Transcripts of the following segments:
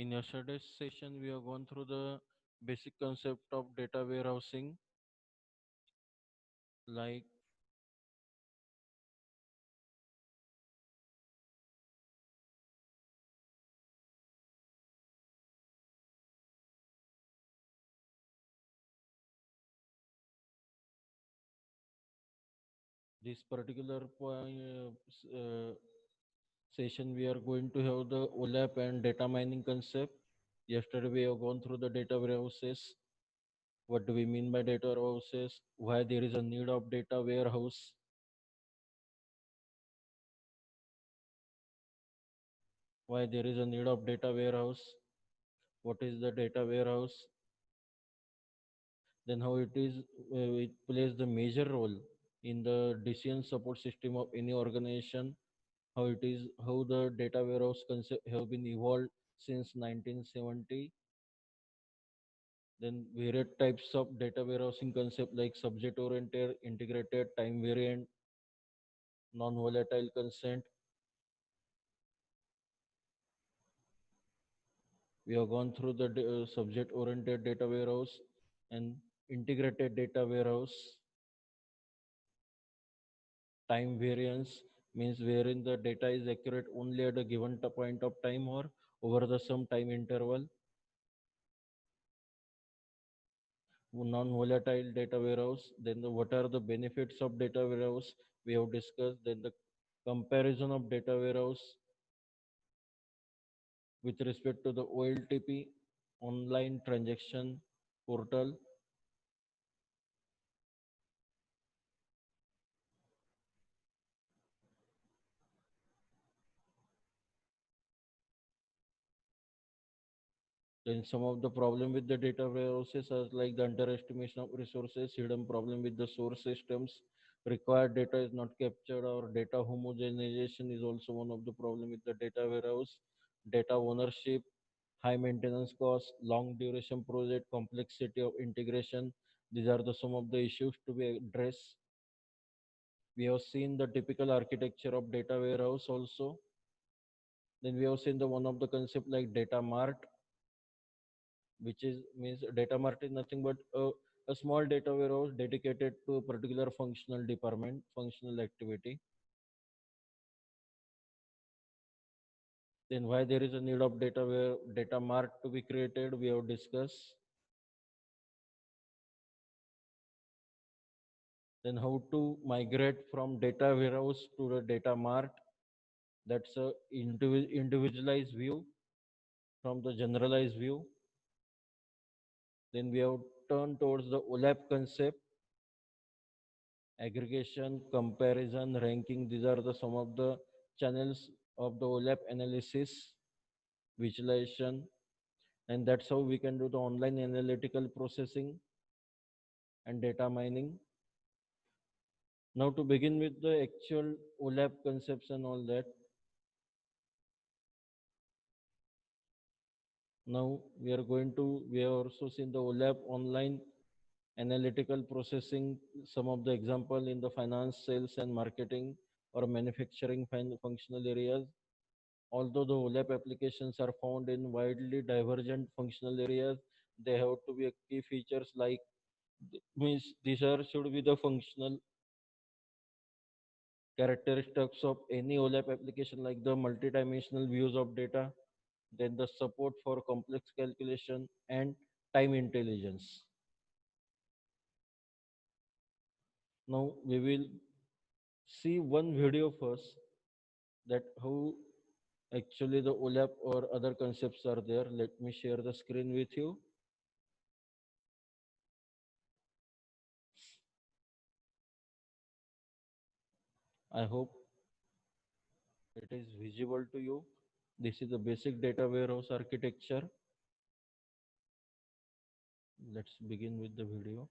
In yesterday's session, we have gone through the basic concept of data warehousing, like this particular session, we are going to have the OLAP and data mining concept. Yesterday, we have gone through the data warehouses. What do we mean by data warehouses? Why there is a need of data warehouse? Why there is a need of data warehouse? What is the data warehouse? Then how it plays the major role in the decision support system of any organization, how the data warehouse concept have been evolved since 1970. Then various types of data warehousing concept like subject oriented, integrated, time variant, non volatile consent. We have gone through the subject oriented data warehouse and integrated data warehouse. Time variance means wherein the data is accurate only at a given point of time or over the some time interval. Non-volatile data warehouse, then what are the benefits of data warehouse we have discussed, then the comparison of data warehouse with respect to the OLTP online transaction portal. Then some of the problem with the data warehouses are like the underestimation of resources, hidden problem with the source systems, required data is not captured, or data homogenization is also one of the problem with the data warehouse. Data ownership, high maintenance cost, long duration project, complexity of integration. These are the some of the issues to be addressed. We have seen the typical architecture of data warehouse also. Then we have seen the one of the concept like data mart, which is means data mart is nothing but a small data warehouse dedicated to a particular functional department, functional activity. Then why there is a need of data mart to be created, we have discussed. Then how to migrate from data warehouse to the data mart. That's a individualized view from the generalized view. Then we have turned towards the OLAP concept, aggregation, comparison, ranking. These are the some of the channels of the OLAP analysis, visualization, and that's how we can do the online analytical processing and data mining. Now to begin with the actual OLAP concepts and all that. Now we have also seen the OLAP online analytical processing, some of the example in the finance, sales and marketing or manufacturing functional areas. Although the OLAP applications are found in widely divergent functional areas, they have to be a key features like means these are should be the functional characteristics of any OLAP application like the multidimensional views of data, then the support for complex calculation and time intelligence. Now we will see one video first that how actually the OLAP or other concepts are there. Let me share the screen with you. I hope it is visible to you. This is the basic data warehouse architecture. Let's begin with the video.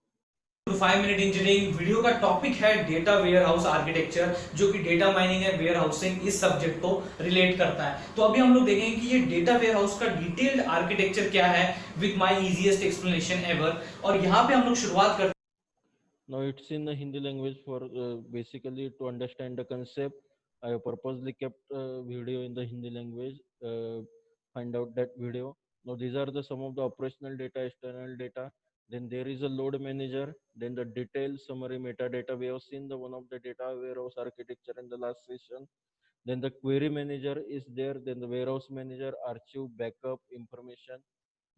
To 5 minute engineering video का topic है data warehouse architecture, जो कि data mining and warehousing इस subject को relate करता है। तो अभी हम लोग देखेंगे कि ये डेटा वेयर हाउस का डिटेल्ड आर्किटेक्चर क्या है with my easiest explanation ever. और यहाँ पे हम लोग शुरुआत करते Now it's in the Hindi language for basically to understand the concept. I have purposely kept video in the Hindi language find out that video. Now these are the some of the operational data, external data. Then there is a load manager. Then the detailed summary metadata. We have seen the one of the data warehouse architecture in the last session. Then the query manager is there. Then the warehouse manager, archive, backup, information.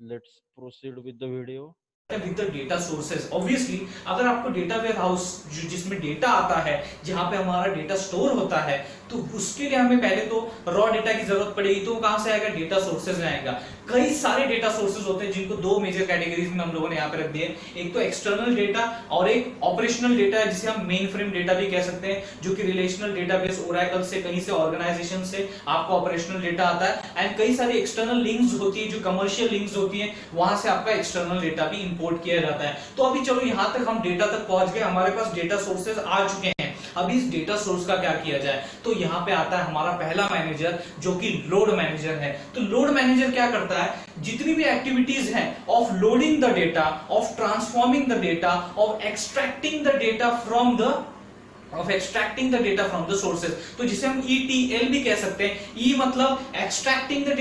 Let's proceed with the video. With the data sources obviously अगर आपको data ware house जिसमें data आता है जहां पे हमारा data store होता है तो उसके लिए हमें पहले तो रॉ डेटा की जरूरत पड़ेगी तो कहां से आएगा डेटा सोर्सेज में आएगा कई सारे डेटा सोर्सेज होते हैं जिनको दो मेजर कैटेगरीज में हम लोगों ने यहाँ पे रख दिए एक तो एक्सटर्नल डेटा और एक ऑपरेशनल डेटा है जिसे हम मेन फ्रेम डेटा भी कह सकते हैं जो कि रिलेशनल डेटाबेस ओरेकल से कहीं से ऑर्गेनाइजेशन से आपको ऑपरेशनल डेटा आता है एंड कई सारी एक्सटर्नल लिंक्स होती है जो कमर्शियल लिंक्स होती है वहां से आपका एक्सटर्नल डेटा भी इंपोर्ट किया जाता है तो अभी चलो यहां तक हम डेटा तक पहुंच गए हमारे पास डेटा सोर्सेज आ चुके हैं अभी इस डेटा सोर्स का क्या किया जाए तो यहां पे आता है हमारा पहला मैनेजर जो कि लोड मैनेजर है तो लोड मैनेजर क्या करता है जितनी भी एक्टिविटीज हैं of loading the data of transforming the data of extracting the data from the of extracting the data from the sources तो जिसे हम ETL भी कह सकते हैं E मतलब extracting the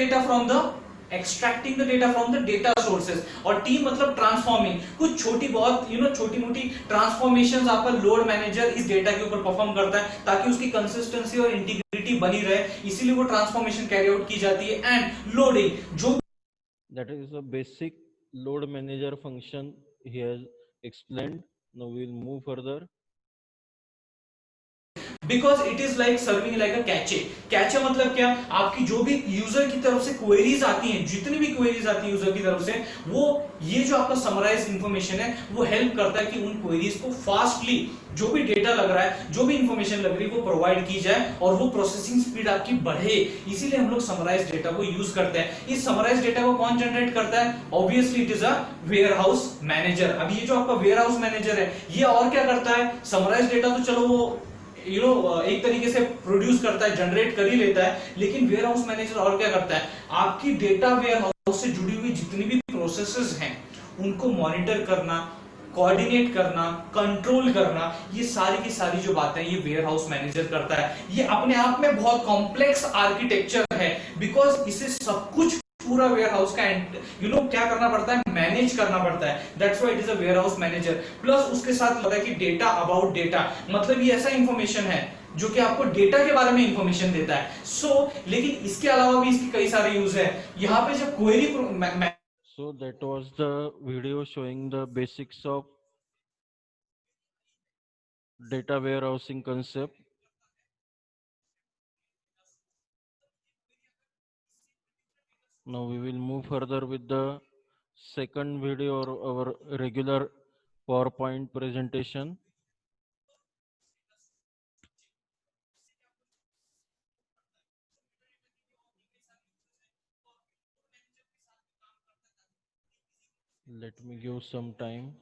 data from the data sources और T मतलब ट्रांसफॉर्मिंग कुछ छोटी बहुत छोटी मोटी ट्रांसफॉर्मेशंस आपका लोड मैनेजर इस डेटा के ऊपर परफॉर्म करता है ताकि उसकी कंसिस्टेंसी और इंटीग्रिटी बनी रहे इसीलिए वो ट्रांसफॉर्मेशन कैरी आउट की जाती है एंड लोडिंग जो that is a basic load manager function he has explained. Now we will move further. Because it is like serving like a cache cache मतलब क्या आपकी जो भी यूजर की तरफ से क्वेरीज आती हैं जितनी भी क्वेरीज आती है यूजर की तरफ से वो ये जो आपका समराइज इंफॉर्मेशन है वो हेल्प करता है कि उन क्वेरीज को फास्टली जो भी डेटा लग रहा है जो भी इंफॉर्मेशन लग रही है वो प्रोवाइड की जाए और वो प्रोसेसिंग स्पीड आपकी बढ़े इसीलिए हम लोग समराइज डेटा को यूज करते हैं इस समराइज डेटा को कौन जनरेट करता है obviously it is a warehouse manager अब ये जो आपका वेयर हाउस मैनेजर है ये और क्या करता है समराइज डेटा तो चलो वो एक तरीके से प्रोड्यूस करता है जनरेट कर ही लेता है लेकिन वेयर हाउस मैनेजर और क्या करता है आपकी डेटा वेयर हाउस से जुड़ी हुई जितनी भी प्रोसेसेस हैं उनको मॉनिटर करना कोऑर्डिनेट करना कंट्रोल करना ये सारी की सारी जो बातें ये वेयर हाउस मैनेजर करता है ये अपने आप में बहुत कॉम्प्लेक्स आर्किटेक्चर है बिकॉज इसे सब कुछ पूरा वेयर हाउस का क्या करना पड़ता है मैनेज करना पड़ता है that's why it is a warehouse manager plus उसके साथ होता है कि डेटा अबाउट डेटा मतलब ये ऐसा इंफॉर्मेशन है जो कि आपको डेटा के बारे में इंफॉर्मेशन देता है लेकिन इसके अलावा भी इसके कई सारे यूज है यहाँ पे जब query So that was the video showing the basics of data warehousing concept. Now we will move further with the second video or our regular PowerPoint presentation. Let me give some time.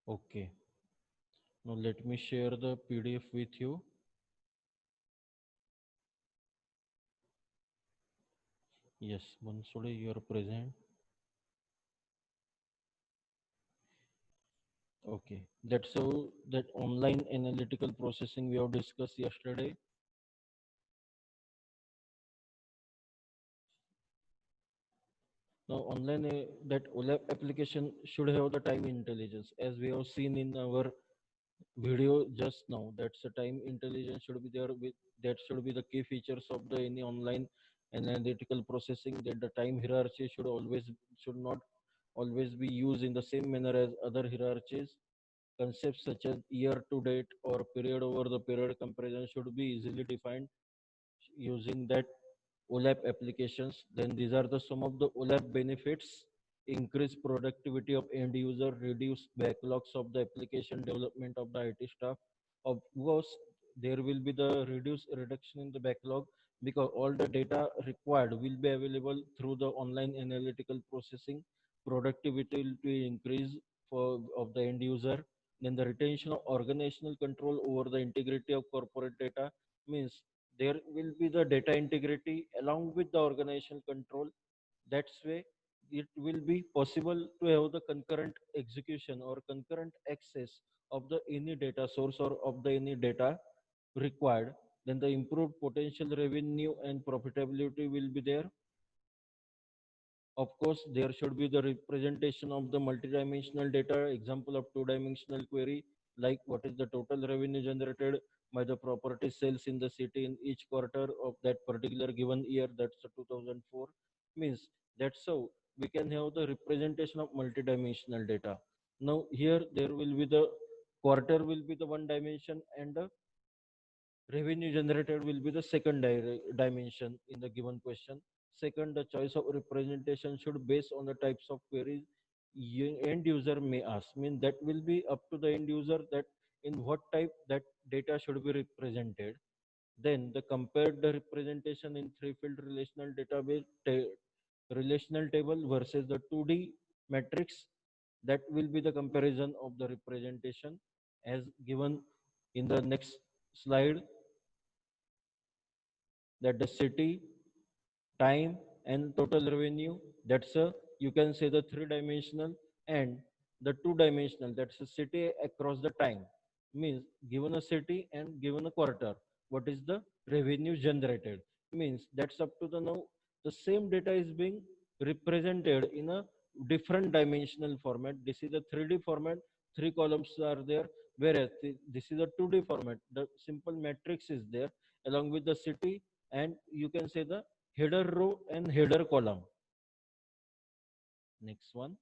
Okay. Now let me share the PDF with you. Yes, Mansuri, you are present. Okay. That's how that online analytical processing we have discussed yesterday. Now, online that OLAP application should have the time intelligence, as we have seen in our video just now. That's the time intelligence should be there. With that should be the key features of the any online analytical processing. That the time hierarchy should not always be used in the same manner as other hierarchies. Concepts such as year to date or period over the period comparison should be easily defined using that OLAP applications. Then these are the some of the OLAP benefits: increase productivity of end user, reduce backlogs of the application development of the IT staff. Of course, there will be the reduction in the backlog because all the data required will be available through the online analytical processing. Productivity will be increased for of the end user. Then the retention of organizational control over the integrity of corporate data means there will be the data integrity along with the organizational control. That's way it will be possible to have the concurrent execution or concurrent access of the any data source or of the any data required, then the improved potential revenue and profitability will be there. Of course, there should be the representation of the multidimensional data. Example of two-dimensional query, like what is the total revenue generated by the property sales in the city in each quarter of that particular given year. That's the 2004. Means that's how we can have the representation of multidimensional data. Now here there will be the quarter will be the one dimension and the revenue generated will be the second dimension in the given question. Second, the choice of representation should base on the types of queries end user may ask. Mean that will be up to the end user that in what type that data should be represented. Then the compared the representation in three-field relational table versus the 2D matrix. That will be the comparison of the representation as given in the next slide, that the city, time, and total revenue. That's a you can say the three-dimensional, and the two-dimensional. That's a city across the time. Means given a city and given a quarter, what is the revenue generated? Means that's up to the now the same data is being represented in a different dimensional format. This is a 3D format. Three columns are there, whereas this is a 2D format. The simple matrix is there along with the city, and you can say the header row and header column. Next one,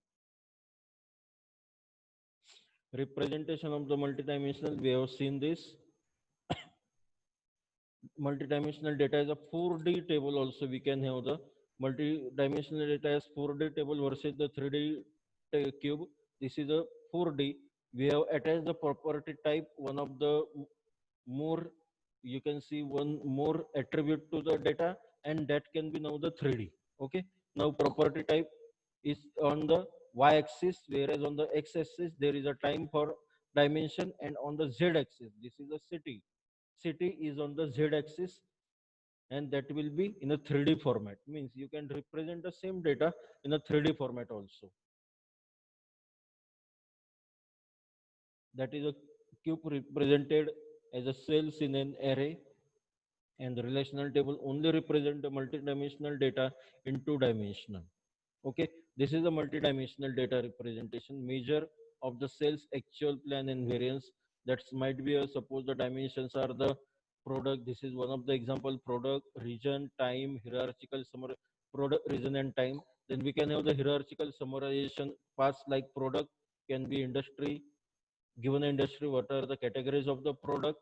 representation of the multidimensional. We have seen this. Multidimensional data is a 4D table. Also, we can have the multidimensional data as 4D table versus the 3D cube. This is a 4D. We have attached the property type, one of the more you can see one more attribute to the data, and that can be now the 3D. Okay, now property type is on the y-axis, whereas on the x-axis there is a time for dimension, and on the z-axis this is a city is on the z-axis, and that will be in a 3D format. Means you can represent the same data in a 3D format also. That is a cube represented as a cells in an array, and the relational table only represent the multidimensional data in two-dimensional. Okay, this is a multidimensional data representation measure of the cell's actual plan and variance. That might be a suppose the dimensions are the product. This is one of the example: product, region, time, hierarchical summary, product, region, and time. Then we can have the hierarchical summarization parts like product can be industry. Given industry, what are the categories of the product?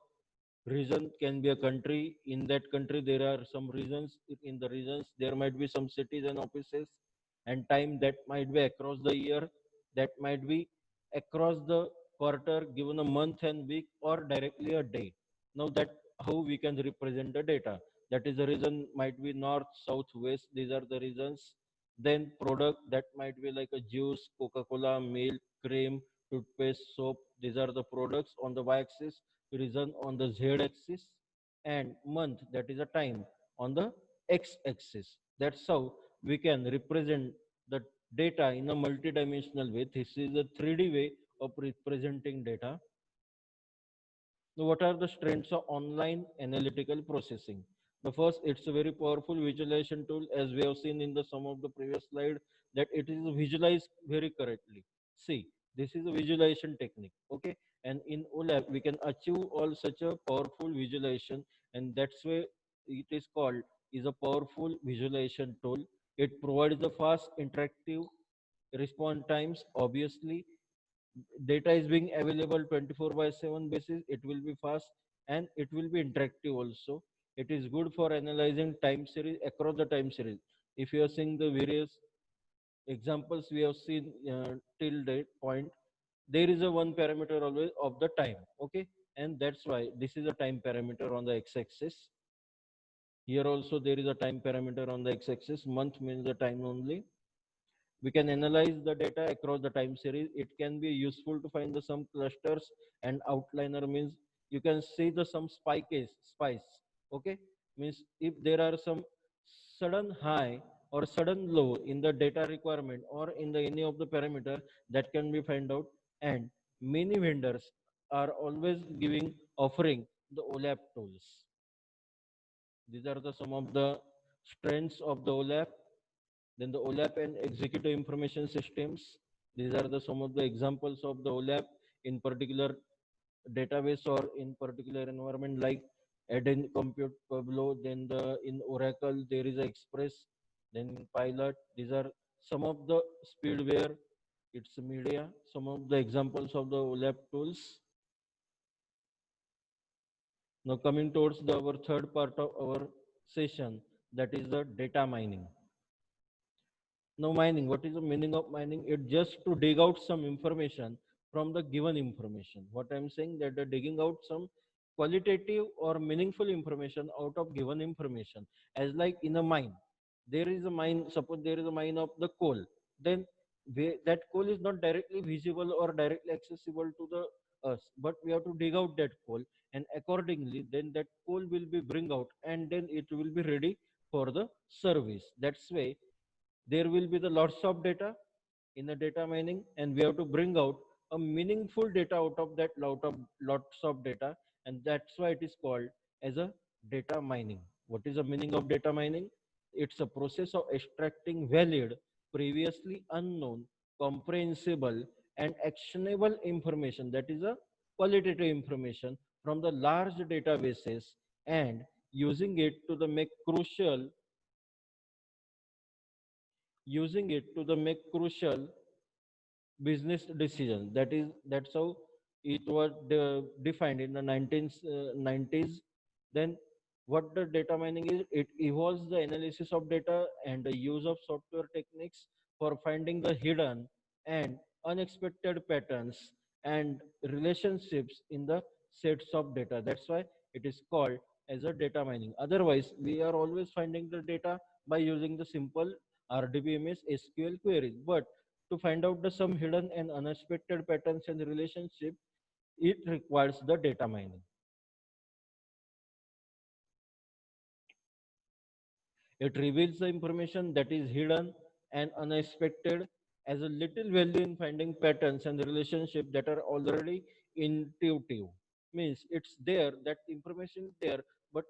Region can be a country. In that country there are some regions. In the regions there might be some cities and offices. And time, that might be across the year, that might be across the quarter, given a month and week, or directly a day. Now that how we can represent the data, that is the reason might be north, south, west. These are the reasons. Then product, that might be like a juice, Coca-Cola, milk, cream, toothpaste, soap. These are the products on the y-axis, reason on the z-axis, and month, that is a time, on the x-axis. That's how we can represent the data in a multidimensional way. This is a 3D way of representing data. Now, what are the strengths of online analytical processing? The first, it's a very powerful visualization tool, as we have seen in the some of the previous slide, that it is visualized very correctly. See, this is a visualization technique. Okay, and in OLAP we can achieve all such a powerful visualization, and that's why it is called is a powerful visualization tool. It provides the fast interactive response times. Obviously, data is being available 24 by 7 basis, it will be fast, and it will be interactive also. It is good for analyzing time series across the time series. If you are seeing the various examples we have seen till date point, there is a one parameter always of the time. Okay, and that's why this is a time parameter on the x-axis. Here also there is a time parameter on the x-axis. Month means the time only. We can analyze the data across the time series. It can be useful to find the some clusters, and outliner means you can see the some spice. Okay, means if there are some sudden high or sudden low in the data requirement or in the any of the parameter that can be found out. And many vendors are always giving offering the OLAP tools. These are the some of the strengths of the OLAP. Then the OLAP and executive information systems. These are the some of the examples of the OLAP in particular database or in particular environment like Eden Compute Pueblo. Then the in Oracle there is a Express. Then in Pilot. These are some of the speedware. It's media. Some of the examples of the OLAP tools. Now coming towards the our third part of our session, that is the data mining. Now mining, what is the meaning of mining? It just to dig out some information from the given information. What I'm saying that the digging out some qualitative or meaningful information out of given information. As like in a mine, there is a mine, suppose there is a mine of the coal, then that coal is not directly visible or directly accessible to the us, but we have to dig out that coal, and accordingly then that coal will be bring out and then it will be ready for the service. That's why there will be the lots of data in the data mining, and we have to bring out a meaningful data out of that lots of data, and that's why it is called as a data mining. What is the meaning of data mining? It's a process of extracting valid, previously unknown, comprehensible and actionable information, that is a qualitative information from the large databases, and using it to the make crucial using it to the make crucial business decision. That's how it was defined in the 1990s. Then what the data mining is, it involves the analysis of data and the use of software techniques for finding the hidden and unexpected patterns and relationships in the sets of data. That's why it is called as a data mining. Otherwise we are always finding the data by using the simple RDBMS SQL queries, but to find out the some hidden and unexpected patterns and relationship, it requires the data mining. It reveals the information that is hidden and unexpected as a little value in finding patterns and relationship that are already intuitive. Means it's there, that information is there, but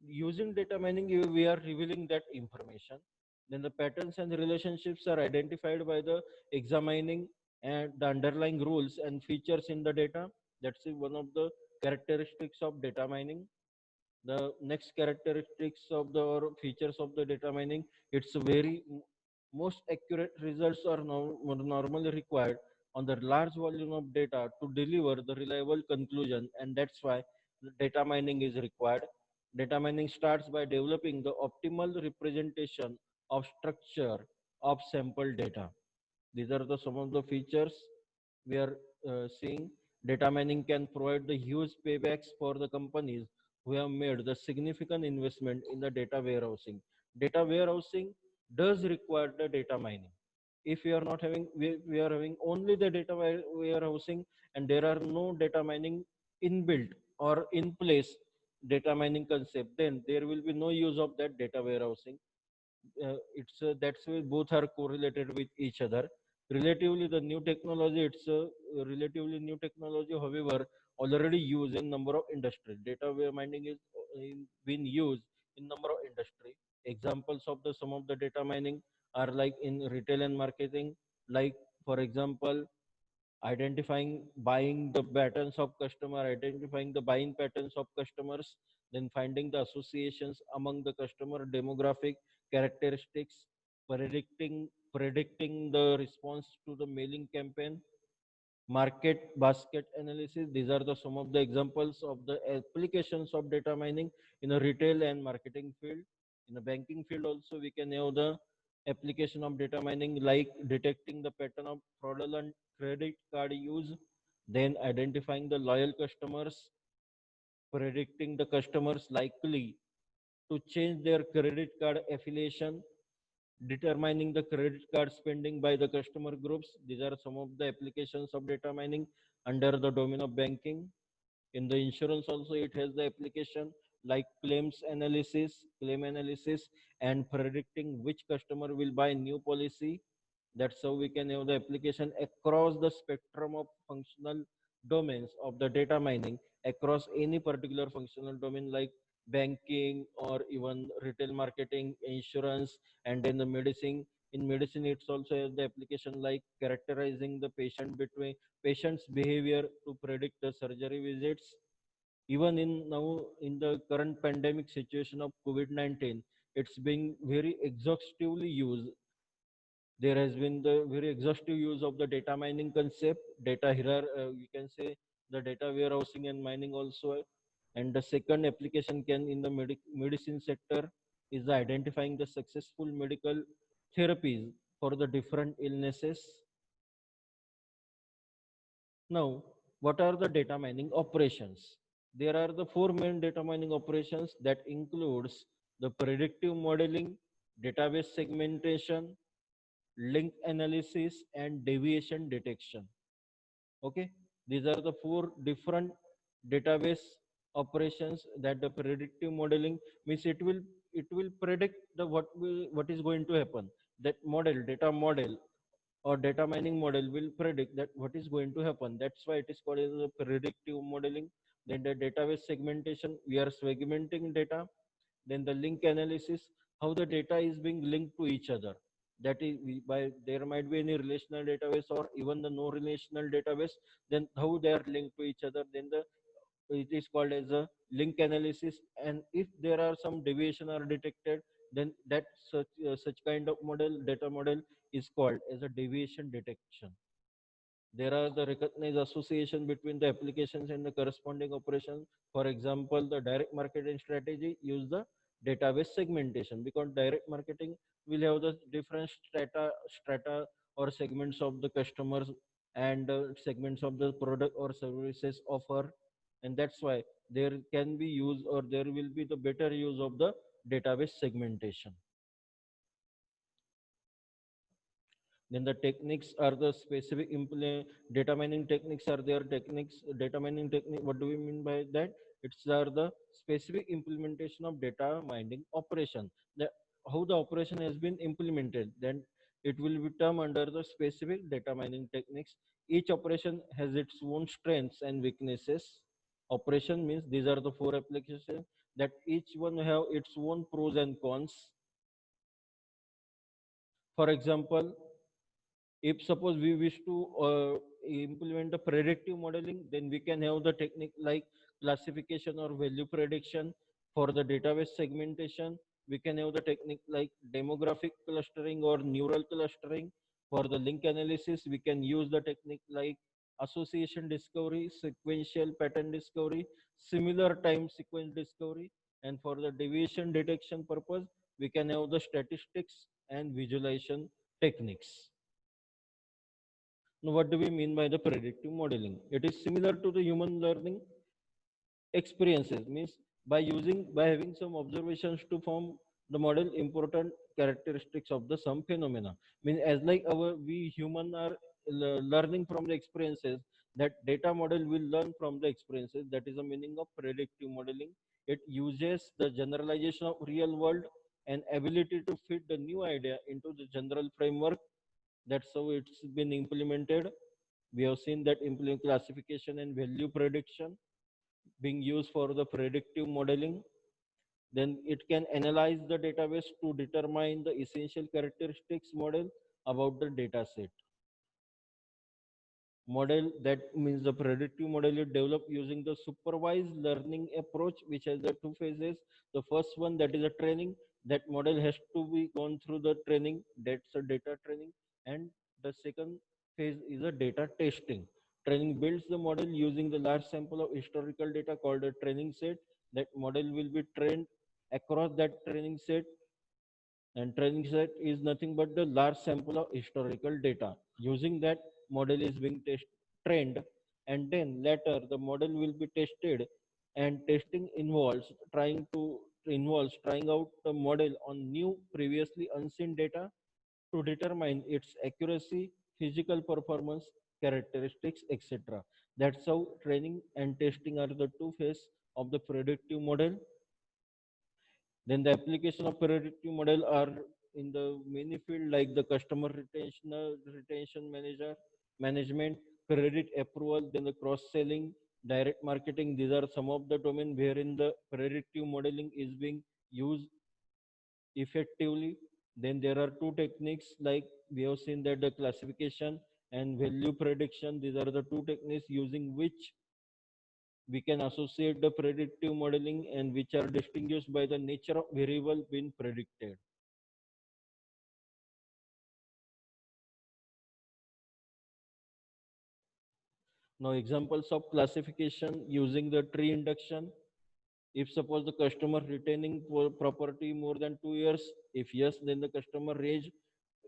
using data mining, we are revealing that information. Then the patterns and relationships are identified by the examining and the underlying rules and features in the data. That's one of the characteristics of data mining. The next characteristics of the or features of the data mining, it's very most accurate results are now normally required on the large volume of data to deliver the reliable conclusion, and that's why the data mining is required. Data mining starts by developing the optimal representation of structure of sample data. These are the some of the features we are seeing. Data mining can provide the huge paybacks for the companies who have made the significant investment in the data warehousing. Data warehousing does require the data mining. If we are not having, we are having only the data warehousing and there are no data mining inbuilt or in place data mining concept, then there will be no use of that data warehousing. It's That's why both are correlated with each other. Relatively the new technology, it's a relatively new technology, however already used in number of industries. Data mining is been used in number of industry. Examples of the some of the data mining are like in retail and marketing, like for example identifying buying the patterns of customer, identifying the buying patterns of customers, then finding the associations among the customer demographic characteristics, predicting the response to the mailing campaign, market basket analysis. These are the some of the examples of the applications of data mining in a retail and marketing field. In the banking field also we can have the application of data mining, like detecting the pattern of fraudulent credit card use, then identifying the loyal customers, predicting the customers likely to change their credit card affiliation, determining the credit card spending by the customer groups. These are some of the applications of data mining under the domain of banking. In the insurance also it has the application, like claim analysis, and predicting which customer will buy new policy. That's how we can have the application across the spectrum of functional domains of the data mining across any particular functional domain like banking or even retail marketing, insurance, and then the medicine. In medicine, it's also has the application like characterizing the patient's behavior to predict the surgery visits. Even in now in the current pandemic situation of COVID-19, it's being very exhaustively used. There has been the very exhaustive use of the data mining concept, data here, you can say the data warehousing and mining also. And the second application can in the medicine sector is the identifying the successful medical therapies for the different illnesses. Now, what are the data mining operations? There are the four main data mining operations that includes the predictive modeling, database segmentation, link analysis, and deviation detection. Okay, these are the four different database operations that the predictive modeling means it will predict the what is going to happen. That model, data model or data mining model will predict that what is going to happen. That's why it is called as a predictive modeling. Then the database segmentation, we are segmenting data. Then the link analysis, how the data is being linked to each other. That is by there might be any relational database or even the no relational database, then how they are linked to each other. Then the it is called as a link analysis. And if there are some deviation are detected, then that such kind of model, data model, is called as a deviation detection. There are the recognized association between the applications and the corresponding operation. For example, the direct marketing strategy use the database segmentation, because direct marketing will have the different strata or segments of the customers and segments of the product or services offer. And that's why there can be use or there will be the better use of the database segmentation. Then the techniques are the specific data mining techniques are their techniques. Data mining technique, what do we mean by that? It's are the specific implementation of data mining operation. The, how the operation has been implemented, then it will be termed under the specific data mining techniques. Each operation has its own strengths and weaknesses. Operation means these are the four applications that each one have its own pros and cons. For example, if suppose we wish to implement the predictive modeling, then we can have the technique like classification or value prediction. For the database segmentation, we can have the technique like demographic clustering or neural clustering. For the link analysis, we can use the technique like association discovery, sequential pattern discovery, similar time sequence discovery. And for the deviation detection purpose, we can have the statistics and visualization techniques. Now, what do we mean by the predictive modeling? It is similar to the human learning experiences, means by having some observations to form the model important characteristics of the some phenomena. Mean as like our we human are learning from the experiences, that data model will learn from the experiences. That is the meaning of predictive modeling. It uses the generalization of real world and ability to fit the new idea into the general framework. That's how it's been implemented. We have seen that implement classification and value prediction being used for the predictive modeling. Then it can analyze the database to determine the essential characteristics model about the data set. Model, that means the predictive model is developed using the supervised learning approach, which has the two phases. The first one, that is a training. That model has to be gone through the training, that's a data training. And the second phase is a data testing. Training builds the model using the large sample of historical data called a training set. That model will be trained across that training set, and training set is nothing but the large sample of historical data. Using that, model is being trained, and then later the model will be tested. And testing involves trying out the model on new previously unseen data to determine its accuracy, physical performance, characteristics, etc. That's how training and testing are the two phases of the predictive model. Then the application of predictive model are in the many field like the customer retention management, credit approval, then the cross selling, direct marketing. These are some of the domain wherein the predictive modeling is being used effectively. Then there are two techniques like we have seen that the classification and value prediction. These are the two techniques using which we can associate the predictive modeling and which are distinguished by the nature of variable being predicted. Now examples of classification using the tree induction. If suppose the customer retaining property more than 2 years, if yes, then the customer age,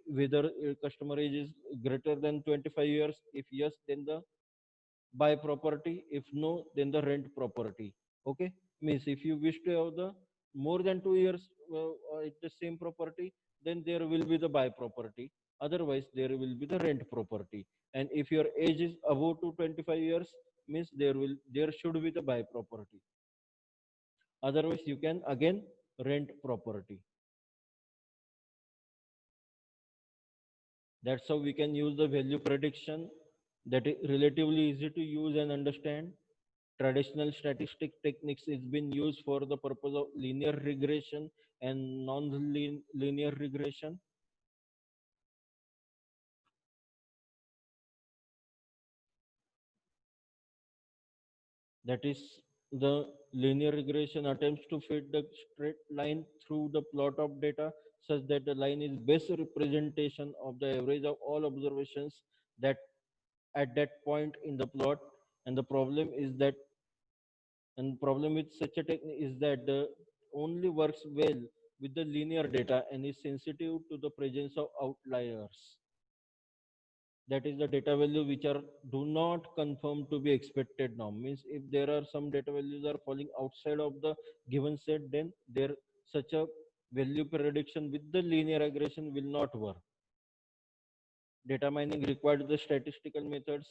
whether customer age is greater than 25 years, if yes, then the buy property, if no, then the rent property. Okay, means if you wish to have the more than 2 years at the same property, then there will be the buy property. Otherwise, there will be the rent property. And if your age is above to 25 years, means there should be the buy property. Otherwise, you can again rent property. That's how we can use the value prediction that is relatively easy to use and understand. Traditional statistic techniques is been used for the purpose of linear regression and non-linear regression. That is, the linear regression attempts to fit the straight line through the plot of data such that the line is best representation of the average of all observations that at that point in the plot. And the problem is that and problem with such a technique is that the only works well with the linear data and is sensitive to the presence of outliers. That is the data value which are do not confirm to be expected norm. Means if there are some data values are falling outside of the given set, then there such a value prediction with the linear regression will not work. Data mining requires the statistical methods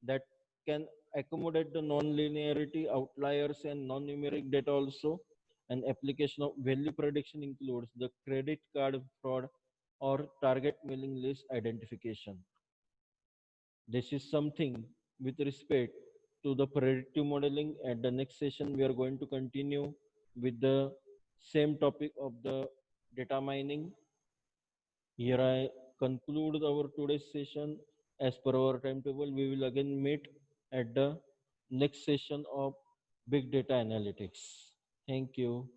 that can accommodate the non-linearity, outliers, and non-numeric data also. An application of value prediction includes the credit card fraud or target mailing list identification. This is something with respect to the predictive modeling. At the next session, we are going to continue with the same topic of the data mining. Here I conclude our today's session. As per our timetable, we will again meet at the next session of Big Data Analytics. Thank you.